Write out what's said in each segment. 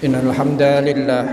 Innal hamdalillah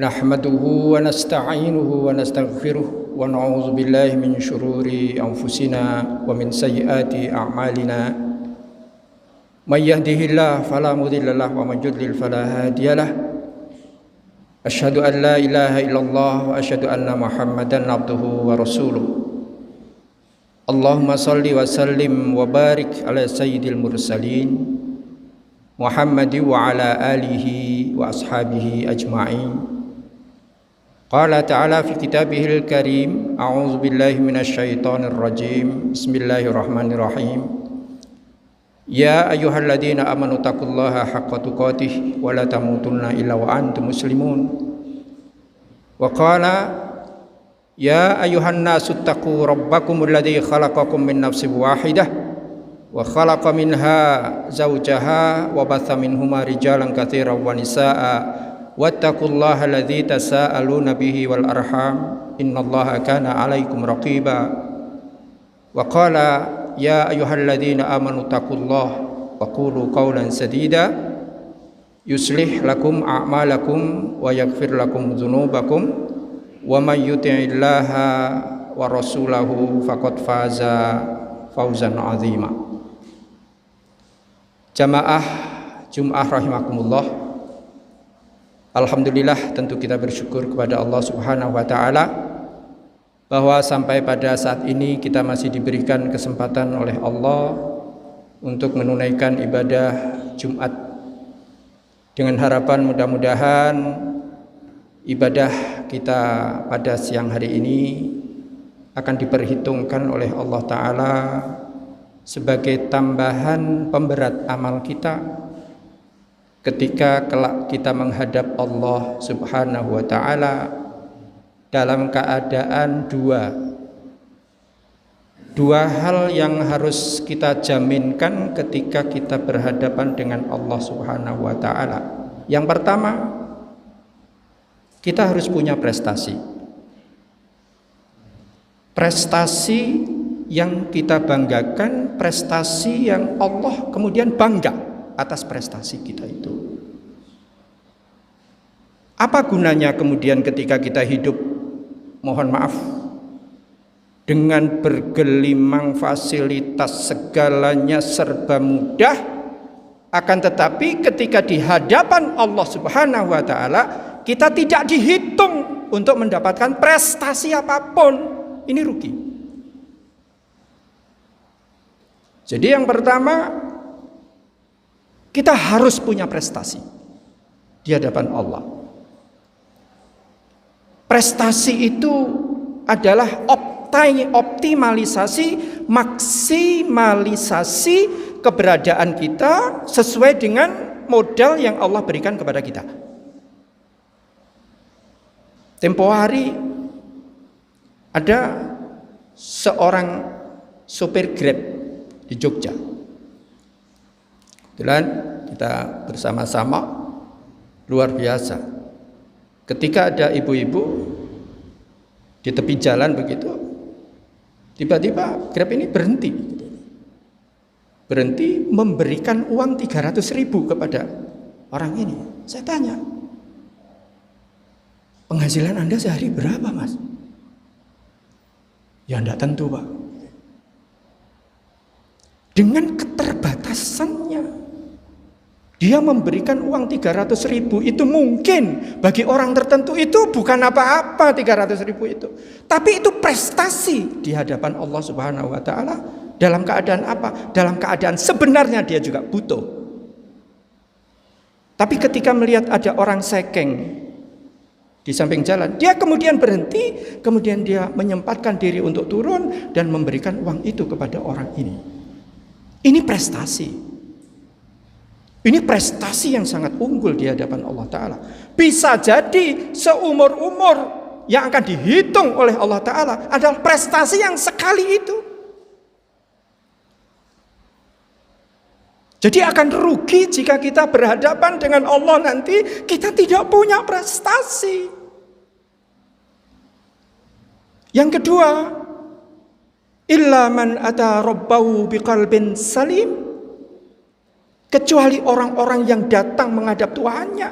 nahmaduhu wa nasta'inuhu wa nastaghfiruh wa na'udzu billahi min syururi anfusina wa min sayyiati a'malina. May yahdihillahu fala mudhillalah wa may yudlil fala hadiyalah. Asyhadu an la ilaha illallah wa asyhadu anna Muhammadan abduhu wa rasuluh. Allahumma shalli wa sallim wa barik ala sayyidil mursalin Muhammad wa ala alihi wa ashabihi ajma'in. Qala ta'ala fi kitabihil karim, a'udzu billahi minasy syaithanir rajim. Bismillahirrahmanirrahim. Ya ayyuhalladzina amanu taqullaha haqqa tuqatih wa la tamutunna illa wa antum muslimun. Wa qala ya ayyuhan nasu taqu rabbakumul ladzi khalaqakum min nafsin wahidah wa khalaqa minha zawjaha wa batha minhuma rijalan katsiran wa nisaa wattaqullaha alladzi tasaaluna bihi wal arham innallaha kana 'alaikum raqiba. Wa qala ya ayyuhalladzina amanu taqullaha wa qulu qawlan sadida yuslih lakum a'malakum wa yaghfir lakum dzunubakum wa may yuti'illaha wa rasulahu faqad faza fawzan 'azima. Jamaah Jum'ah rahimakumullah. Alhamdulillah, tentu kita bersyukur kepada Allah Subhanahu wa taala bahwa sampai pada saat ini kita masih diberikan kesempatan oleh Allah untuk menunaikan ibadah Jumat, dengan harapan mudah-mudahan ibadah kita pada siang hari ini akan diperhitungkan oleh Allah taala sebagai tambahan pemberat amal kita ketika kelak kita menghadap Allah Subhanahu wa taala dalam keadaan dua hal yang harus kita jaminkan ketika kita berhadapan dengan Allah Subhanahu wa taala. Yang pertama, kita harus punya prestasi. Prestasi yang kita banggakan, prestasi yang Allah kemudian bangga atas prestasi kita itu. Apa gunanya kemudian ketika kita hidup, mohon maaf, dengan bergelimang fasilitas, segalanya serba mudah, akan tetapi ketika di hadapan Allah Subhanahu wa taala kita tidak dihitung untuk mendapatkan prestasi apapun, ini rugi. Jadi yang pertama, kita harus punya prestasi di hadapan Allah. Prestasi itu adalah optimalisasi, maksimalisasi keberadaan kita sesuai dengan modal yang Allah berikan kepada kita. Tempo hari ada seorang sopir Grab di Jogja. Kebetulan kita bersama-sama, luar biasa. Ketika ada ibu-ibu di tepi jalan begitu, tiba-tiba Grab ini berhenti memberikan uang 300.000 kepada orang ini. Saya tanya, penghasilan Anda sehari berapa, Mas? Ya enggak tentu, Pak. Dengan keterbatasannya, dia memberikan uang 300.000. Itu mungkin bagi orang tertentu itu bukan apa-apa 300.000 itu. Tapi itu prestasi di hadapan Allah Subhanahu wa taala. Dalam keadaan apa? Dalam keadaan sebenarnya dia juga butuh. Tapi ketika melihat ada orang sekeng di samping jalan, dia kemudian berhenti, kemudian dia menyempatkan diri untuk turun dan memberikan uang itu kepada orang ini. Ini prestasi. Ini prestasi yang sangat unggul di hadapan Allah Ta'ala. Bisa jadi seumur-umur yang akan dihitung oleh Allah Ta'ala adalah prestasi yang sekali itu. Jadi akan rugi jika kita berhadapan dengan Allah nanti kita tidak punya prestasi. Yang kedua, illa man ata rabbahu biqalbin salim. kecuali orang-orang yang datang menghadap Tuhannya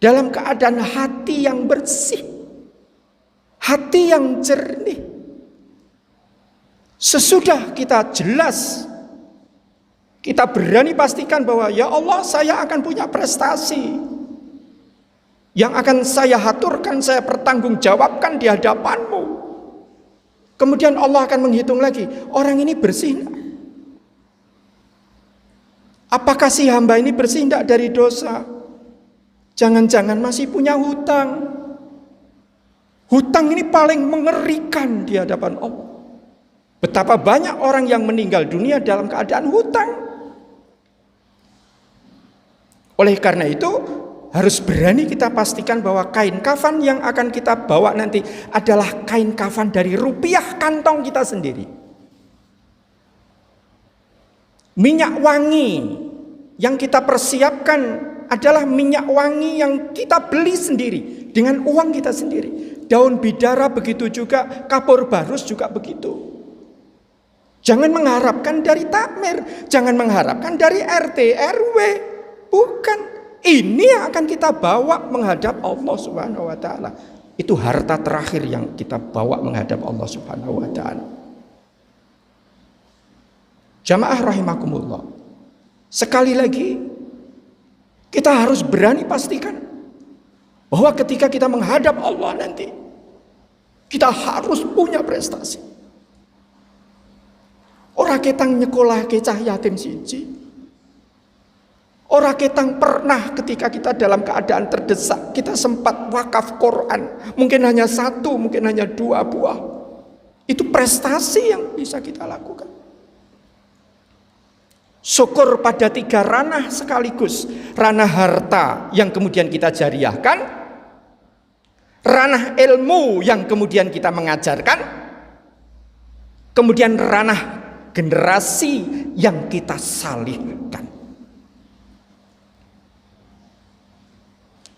dalam keadaan hati yang bersih, hati yang jernih. Sesudah kita jelas, kita berani pastikan bahwa ya Allah, saya akan punya prestasi yang akan saya haturkan, saya pertanggungjawabkan di hadapan-Mu. Kemudian Allah akan menghitung lagi, orang ini bersih enggak? Apakah si hamba ini bersih enggak dari dosa? Jangan-jangan masih punya hutang. Hutang ini paling mengerikan di hadapan Allah. Betapa banyak orang yang meninggal dunia dalam keadaan hutang. Oleh karena itu, harus berani kita pastikan bahwa kain kafan yang akan kita bawa nanti adalah kain kafan dari rupiah kantong kita sendiri. Minyak wangi yang kita persiapkan adalah minyak wangi yang kita beli sendiri dengan uang kita sendiri. Daun bidara begitu juga, kapur barus juga begitu. Jangan mengharapkan dari takmir, jangan mengharapkan dari RT RW, bukan. Ini yang akan kita bawa menghadap Allah Subhanahu wa taala. Itu harta terakhir yang kita bawa menghadap Allah Subhanahu wa taala. Jamaah rahimakumullah. Sekali lagi, kita harus berani pastikan bahwa ketika kita menghadap Allah nanti, kita harus punya prestasi. Ora ketang nyekolah ke cah yatim siji. Ora ketang pernah ketika kita dalam keadaan terdesak, kita sempat wakaf Quran. Mungkin hanya 1, mungkin hanya 2 buah. Itu prestasi yang bisa kita lakukan. Syukur pada 3 ranah sekaligus. Ranah harta yang kemudian kita jariahkan. Ranah ilmu yang kemudian kita mengajarkan. Kemudian ranah generasi yang kita salihkan.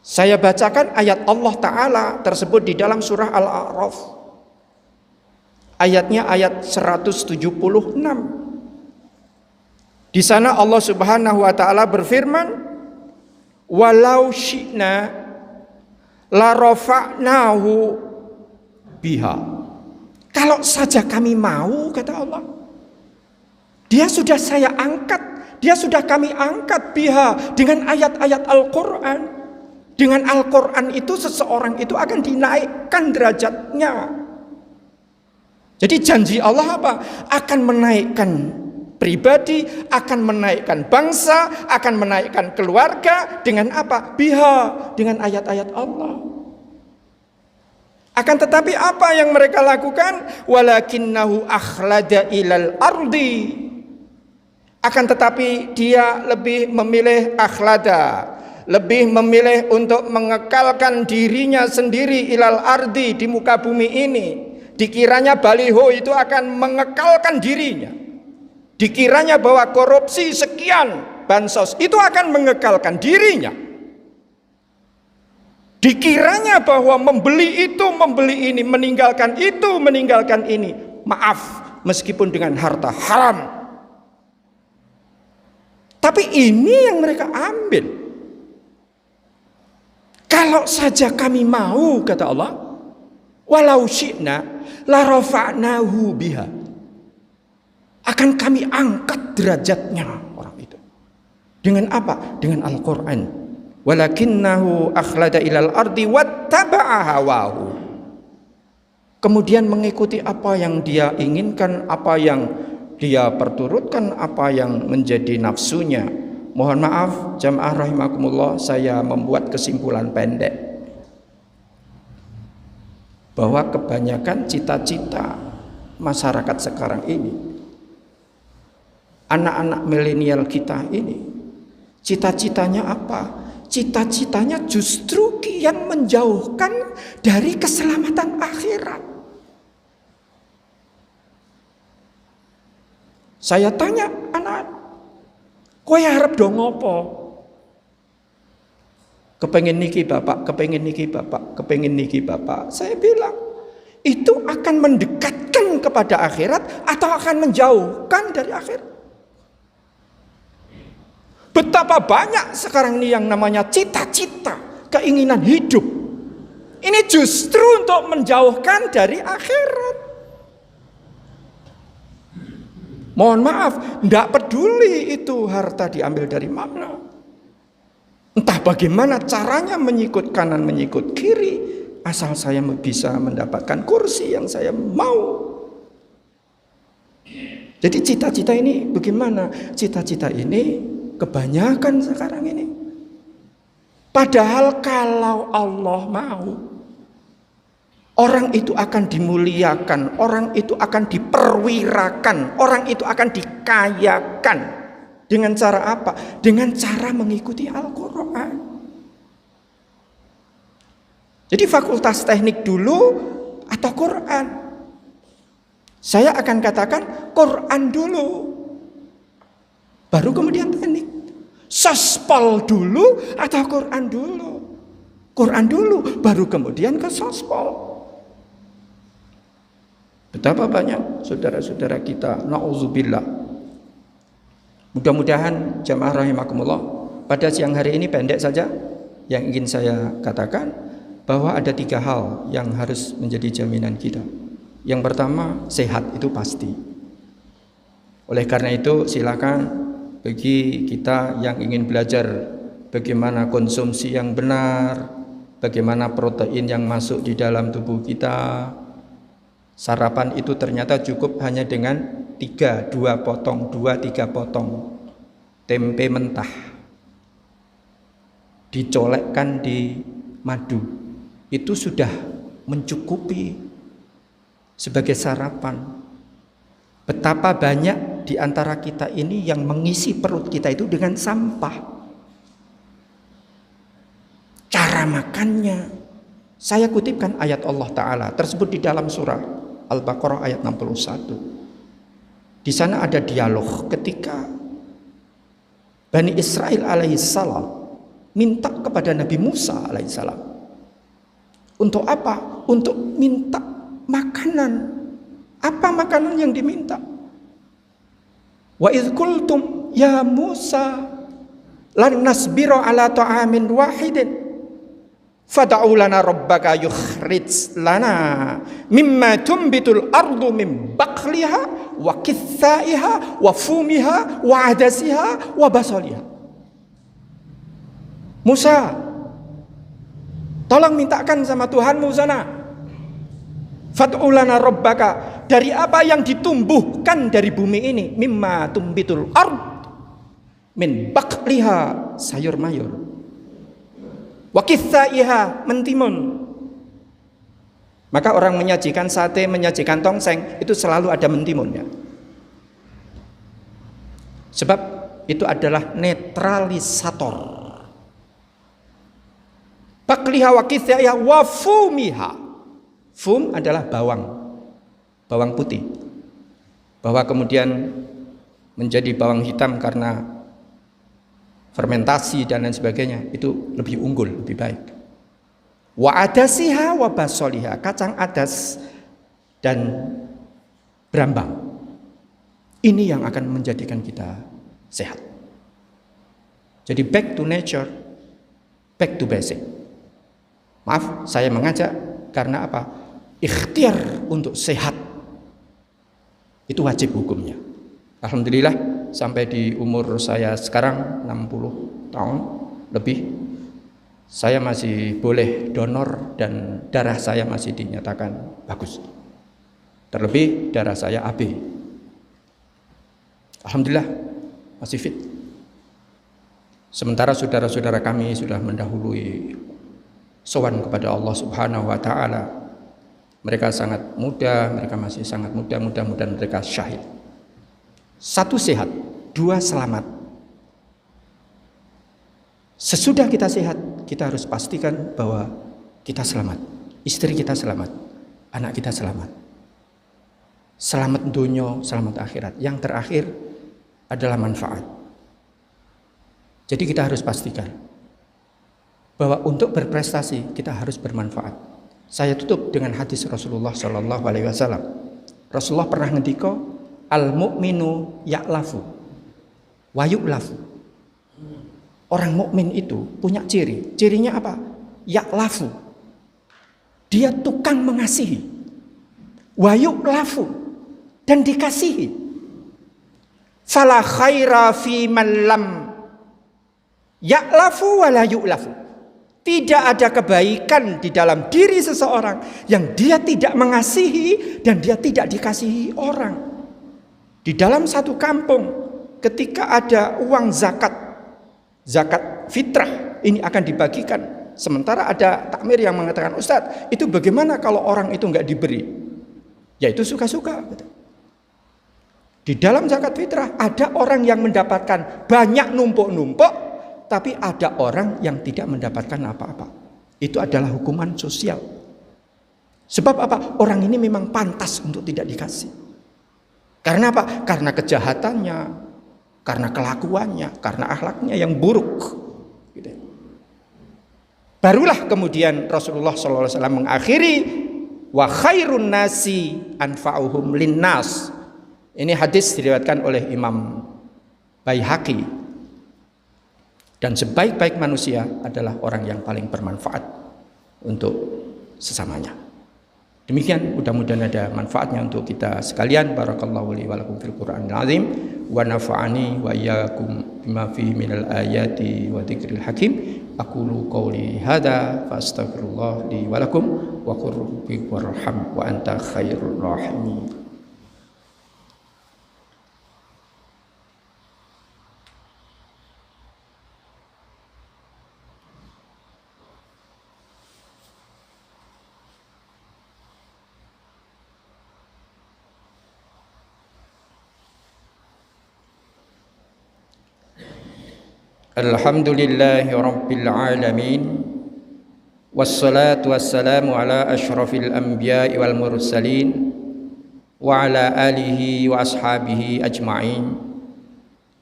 Saya bacakan ayat Allah Ta'ala tersebut di dalam surah Al-A'raf. Ayatnya ayat 176. Di sana Allah Subhanahu wa Ta'ala berfirman, "Walau syi'na la rafa'nahu biha." Kalau saja kami mau, kata Allah, dia sudah saya angkat, dia sudah kami angkat biha dengan ayat-ayat Al-Quran. Dengan Al-Quran itu seseorang itu akan dinaikkan derajatnya. Jadi janji Allah apa? Akan menaikkan pribadi, akan menaikkan bangsa, akan menaikkan keluarga dengan apa? Biha, dengan ayat-ayat Allah. Akan tetapi apa yang mereka lakukan? Walakinnahu akhlada ilal ardi. Akan tetapi dia lebih memilih akhlada, lebih memilih untuk mengekalkan dirinya sendiri ilal ardi, di muka bumi ini. Dikiranya baliho itu akan mengekalkan dirinya. Dikiranya bahwa korupsi sekian bansos itu akan mengekalkan dirinya. Dikiranya bahwa membeli itu, membeli ini, meninggalkan itu, meninggalkan ini. Maaf, meskipun dengan harta haram. Tapi ini yang mereka ambil. Kalau saja kami mau, kata Allah, walau syi'na la rafa'nahu biha. Akan kami angkat derajatnya orang itu. Dengan apa? Dengan Al-Quran. Walakinnahu akhlada ilal ardi wattaba'a hawahu. Kemudian mengikuti apa yang dia inginkan, apa yang dia perturutkan, apa yang menjadi nafsunya. Mohon maaf jamaah rahimakumullah, saya membuat kesimpulan pendek bahwa kebanyakan cita-cita masyarakat sekarang ini, anak-anak milenial kita ini, cita-citanya apa? Cita-citanya justru kian menjauhkan dari keselamatan akhirat. Saya tanya anak, kowe harap dong ngopo? Kepengen niki bapak, kepengen niki bapak, kepengen niki bapak. Saya bilang, itu akan mendekatkan kepada akhirat atau akan menjauhkan dari akhirat? Betapa banyak sekarang ini yang namanya cita-cita, keinginan hidup. Ini justru untuk menjauhkan dari akhirat. Mohon maaf, tidak peduli itu harta diambil dari mana. Entah bagaimana caranya, menyikut kanan, menyikut kiri, asal saya bisa mendapatkan kursi yang saya mau. Jadi cita-cita ini bagaimana? Cita-cita ini kebanyakan sekarang ini. Padahal kalau Allah mau, orang itu akan dimuliakan, orang itu akan diperwirakan, orang itu akan dikayakan. Dengan cara apa? Dengan cara mengikuti Al-Quran. Jadi fakultas teknik dulu atau Quran? Saya akan katakan Quran dulu, baru kemudian teknik. Sospol dulu atau Quran dulu? Quran dulu, baru kemudian ke sospol. Betapa banyak saudara-saudara kita, na'udzubillah. Mudah-mudahan jamaah rahimakumullah, pada siang hari ini pendek saja yang ingin saya katakan, bahwa ada 3 hal yang harus menjadi jaminan kita. Yang pertama, sehat itu pasti. Oleh karena itu silakan bagi kita yang ingin belajar bagaimana konsumsi yang benar, bagaimana protein yang masuk di dalam tubuh kita. Sarapan itu ternyata cukup hanya dengan 2-3 potong tempe mentah, dicolekkan di madu, itu sudah mencukupi sebagai sarapan. Betapa banyak di antara kita ini yang mengisi perut kita itu dengan sampah. Cara makannya, saya kutipkan ayat Allah Ta'ala tersebut di dalam surah Al-Baqarah ayat 61. Di sana ada dialog ketika Bani Israel alaihissalam minta kepada Nabi Musa alaihissalam. Untuk apa? Untuk minta makanan. Apa makanan yang diminta? Wa idh qultum ya Musa lan nasbiru ala ta'amin wahidin fad'u lana rabbaka yukhrij lana mimma tumbitul ardu min baqliha wa kithaiha wa fumiha wa adasiha wa basaliha. Musa, tolong mintakan sama Tuhanmu sana. Fad'u lana rabbaka, dari apa yang ditumbuhkan dari bumi ini, mimma tumbitul ard min baqliha, sayur mayur, wa kithaiha, mentimun. Maka orang menyajikan sate, menyajikan tongseng, itu selalu ada mentimunnya. Sebab itu adalah netralisator. Baqliha wa kithaiha wa fumiha. Fum adalah bawang putih. Bahwa kemudian menjadi bawang hitam karena fermentasi dan lain sebagainya, itu lebih unggul, lebih baik. Wa adasiha wa basoliha, kacang adas dan berambang. Ini yang akan menjadikan kita sehat. Jadi back to nature, back to basic. Maaf, saya mengajak karena apa? Ikhtiar untuk sehat itu wajib hukumnya. Alhamdulillah sampai di umur saya sekarang 60 tahun lebih, saya masih boleh donor dan darah saya masih dinyatakan bagus. Terlebih darah saya AB. Alhamdulillah masih fit. Sementara saudara-saudara kami sudah mendahului sowan kepada Allah Subhanahu wa taala. Mereka sangat muda, mereka masih sangat muda, mudah-mudahan mereka syahid. 1 sehat, 2 selamat. Sesudah kita sehat, kita harus pastikan bahwa kita selamat, istri kita selamat, anak kita selamat. Selamat dunia, selamat akhirat. Yang terakhir adalah manfaat. Jadi kita harus pastikan bahwa untuk berprestasi kita harus bermanfaat. Saya tutup dengan hadis Rasulullah Shallallahu Alaihi Wasallam. Rasulullah pernah ngendika, al mu'minu ya'lafu wa yu'lafu. Orang mukmin itu punya ciri. Cirinya apa? Ya'lafu. Dia tukang mengasihi. Wa yu'lafu. Dan dikasihi. Fala khaira fi man lam ya'lafu wa la yu'lafu. Tidak ada kebaikan di dalam diri seseorang yang dia tidak mengasihi dan dia tidak dikasihi orang. Di dalam satu kampung, ketika ada uang zakat fitrah ini akan dibagikan. Sementara ada takmir yang mengatakan, Ustadz, itu bagaimana kalau orang itu nggak diberi? Ya itu suka-suka. Di dalam zakat fitrah ada orang yang mendapatkan banyak numpuk-numpuk, tapi ada orang yang tidak mendapatkan apa-apa. Itu adalah hukuman sosial. Sebab apa? Orang ini memang pantas untuk tidak dikasih. Karena apa? Karena kejahatannya, karena kelakuannya, karena akhlaknya yang buruk. Barulah kemudian Rasulullah SAW mengakhiri, wa khairun nasi anfa'uhum linnas. Ini hadis diriwayatkan oleh Imam Baihaqi. Dan sebaik-baik manusia adalah orang yang paling bermanfaat untuk sesamanya. Demikian, mudah-mudahan ada manfaatnya untuk kita sekalian. Barakallahu li wa lakum fil Qur'anil azim wa nafa'ani wa iyyakum bima fihi minal ayati wa dzikril hakim. Aqulu qawli hadza fa astaghfirullah li wa lakum wa qur rabbi warham wa anta khairur rahimin. Alhamdulillahi Rabbil Alamin. Wassalatu wassalamu ala ashrafil anbiya'i wal mursalin wa ala alihi wa ashabihi ajma'in.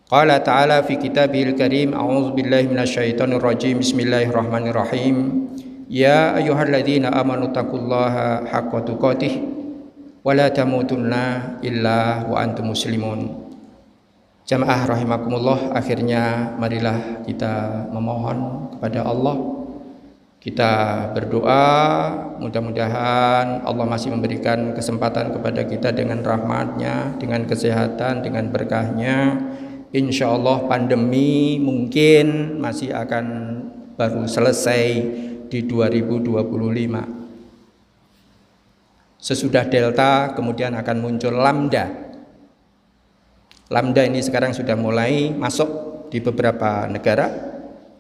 Qala ta'ala fi kitabihil karim, a'udzu billahi minasyaitonir rajim. Bismillahirrahmanirrahim. Ya ayyuhalladzina amanu taqullaha haqqa tuqatih wa la tamutunna illa wa antum muslimun. Jamaah rahimakumullah, akhirnya marilah kita memohon kepada Allah. Kita berdoa, mudah-mudahan Allah masih memberikan kesempatan kepada kita dengan rahmatnya, dengan kesehatan, dengan berkahnya. Insya Allah pandemi mungkin masih akan baru selesai di 2025. Sesudah Delta kemudian akan muncul Lambda. Lambda ini sekarang sudah mulai masuk di beberapa negara.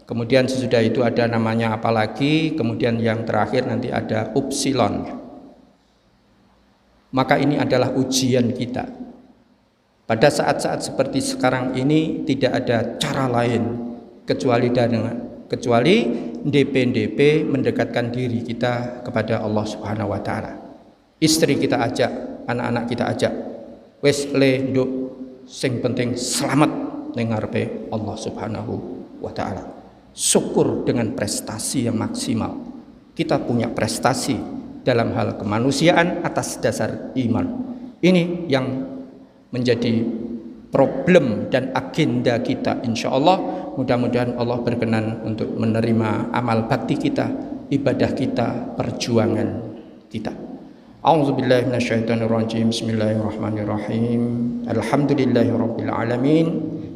Kemudian sesudah itu ada namanya apa lagi. Kemudian yang terakhir nanti ada Upsilon. Maka ini adalah ujian kita. Pada saat-saat seperti sekarang ini tidak ada cara lain kecuali DP mendekatkan diri kita kepada Allah Subhanahu wa taala. Istri kita ajak, anak-anak kita ajak. Wes le nduk, sing penting selamat ning ngarepe Allah Subhanahu wa taala. Syukur dengan prestasi yang maksimal. Kita punya prestasi dalam hal kemanusiaan atas dasar iman. Ini yang menjadi problem dan agenda kita, insya Allah. Mudah-mudahan Allah berkenan untuk menerima amal bakti kita, ibadah kita, perjuangan kita. A'udzubillahi minasyaitonirrajim. Bismillahirrahmanirrahim. Alhamdulillahirabbil alamin.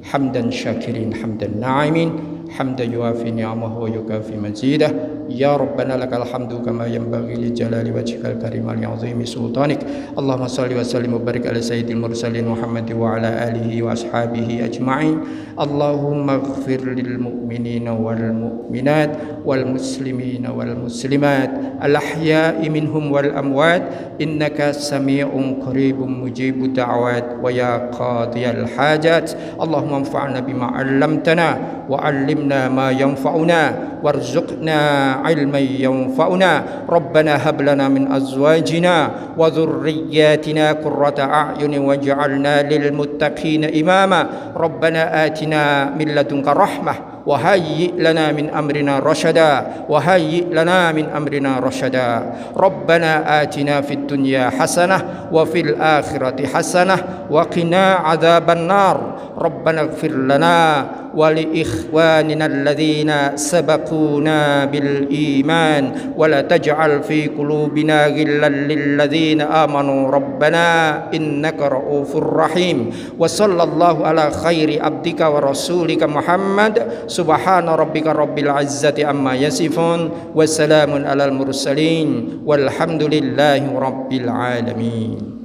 Hamdan syakirin, hamdan na'imin, hamdan yuafi ni'amahu wa yukafi mazidah. Ya Rabbana lakal hamdu kama yanbaghi li jalali wajhikal karim al azimi sultanik. Allahumma salli wa sallim wa barik ala sayyidil mursalin Muhammad wa ala alihi wa ashabihi ajma'in. Allahumma ighfir lil mu'minina wal mu'minat wal muslimina wal muslimat al ahya'i minhum wal amwat innaka sami'un qaribun mujibud da'awat wa ya qadiyal hajat. Allahumma anfa'na bima 'allamtana wa 'allimna ma yanfa'una warzuqna ilman yanfa'una. Rabbana hab lana min azwajina wa dhurriyyatina qurrata a'yunin waj'alna lil muttaqina imama. Rabbana atina min ladunka rahmah وهيئ لنا من أمرنا رشدا وهيئ لنا من أمرنا رشدا ربنا آتنا في الدنيا حسنة وفي الآخرة حسنة وقنا عذاب النار ربنا اغفر لنا ولإخواننا الذين سبقونا بالإيمان ولا تجعل في قلوبنا غلا للذين آمنوا ربنا إنك رؤوف رحيم وصلى الله على خير عبدك ورسولك محمد سبحان ربك رب العزة عما يصفون وسلام على المرسلين والحمد لله رب العالمين.